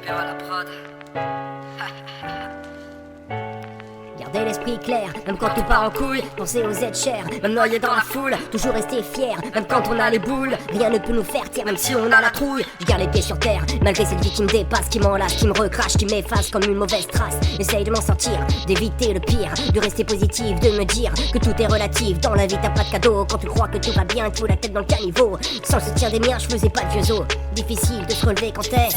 Pépéro à la prod. Gardez l'esprit clair, même quand tout part en couille. Pensez aux aides chères, même noyés dans la foule. Toujours rester fier, même quand on a les boules. Rien ne peut nous faire taire, même si on a la trouille. Je garde les pieds sur terre, malgré cette vie qui me dépasse, qui m'enlace, qui me recrache, qui m'efface comme une mauvaise trace. J'essaye de m'en sortir, d'éviter le pire, de rester positif, de me dire que tout est relatif. Dans la vie t'as pas de cadeau, quand tu crois que tout va bien, tu fous la tête dans le caniveau. Sans le soutien des miens, je faisais pas de vieux os. Difficile de se relever quand t'es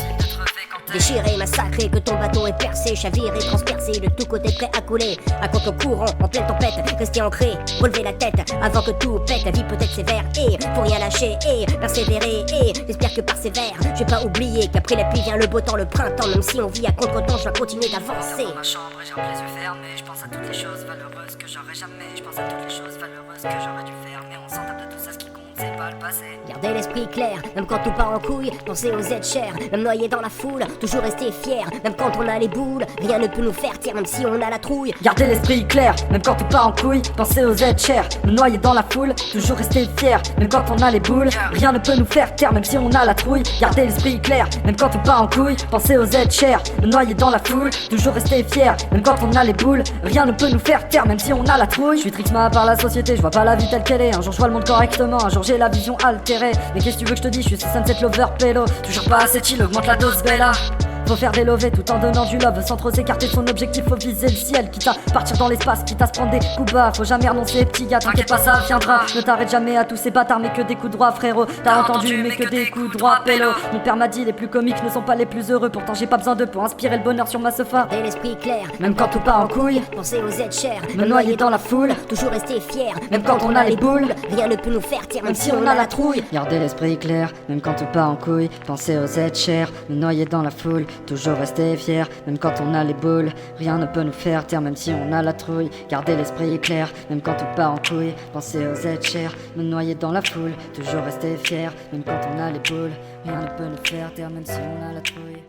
déchiré, massacré, que ton bateau est percé, chaviré, transpercé, de tous côtés prêt à couler. À contre-courant, en pleine tempête, rester ancré, relever la tête avant que tout pète. La vie peut être sévère et faut rien lâcher et persévérer. Et j'espère que par sévère, je vais pas oublier qu'après la pluie vient le beau temps, le printemps. Même si on vit à contre-temps, je vais continuer d'avancer. Dans ma chambre et j'ai les yeux fermés, je pense à toutes les choses valeureuses que j'aurais jamais. Je pense à toutes les choses valeureuses que j'aurais dû faire, mais on s'en tape de tout ça, ce qui compte c'est pas le passé. Gardez l'esprit clair, même quand tout part en couille. Pensez aux aides chères, même noyés dans la foule. Toujours rester fier, même quand on a les boules. Rien ne peut nous faire taire, même si on a la trouille. Gardez l'esprit clair, même quand tout part en couille. Pensez aux aides chères, me noyer dans la foule. Toujours rester fier, même quand on a les boules. Rien ne peut nous faire taire, même si on a la trouille. Gardez l'esprit clair, même quand tout part en couille. Pensez aux aides chères, me noyer dans la foule. Toujours rester fier, même quand on a les boules. Rien ne peut nous faire taire, même si on a la trouille. Je suis trixma par la société, je vois pas la vie telle qu'elle est. Un jour je vois le monde correctement, un jour j'ai la vision altérée. Mais qu'est-ce que tu veux que je te dise, je suis ce sunset lover pélo. Toujours pas assez chill, augmente la dose bella. Faut faire des lovés tout en donnant du love, sans trop s'écarter de son objectif, faut viser le ciel. Quitte à partir dans l'espace, quitte à se prendre des coups bas. Faut jamais renoncer, petit gars, t'inquiète pas, ça viendra. Ne t'arrête jamais à tous ces bâtards, mais que des coups droits, frérot. T'as entendu, mais que des coups droits, pélo. Mon père m'a dit, les plus comiques ne sont pas les plus heureux. Pourtant j'ai pas besoin d'eux pour inspirer le bonheur sur ma sofa. Gardez l'esprit clair, Même quand tout part en couille. pensez aux aides chères, Me noyer dans la foule. Toujours rester fier, Même quand on a les boules. Rien ne peut nous faire taire, Même si on a la trouille. Gardez l'esprit clair, même quand tout part en couille. Pensez aux aides chères, me noyer dans la foule. Toujours rester fier, même quand on a les boules. Rien ne peut nous faire taire, même si on a la trouille. Gardez l'esprit clair, même quand tout part en couille. Pensez aux aides chères, me noyer dans la foule. Toujours rester fier, même quand on a les boules. Rien ne peut nous faire taire, même si on a la trouille.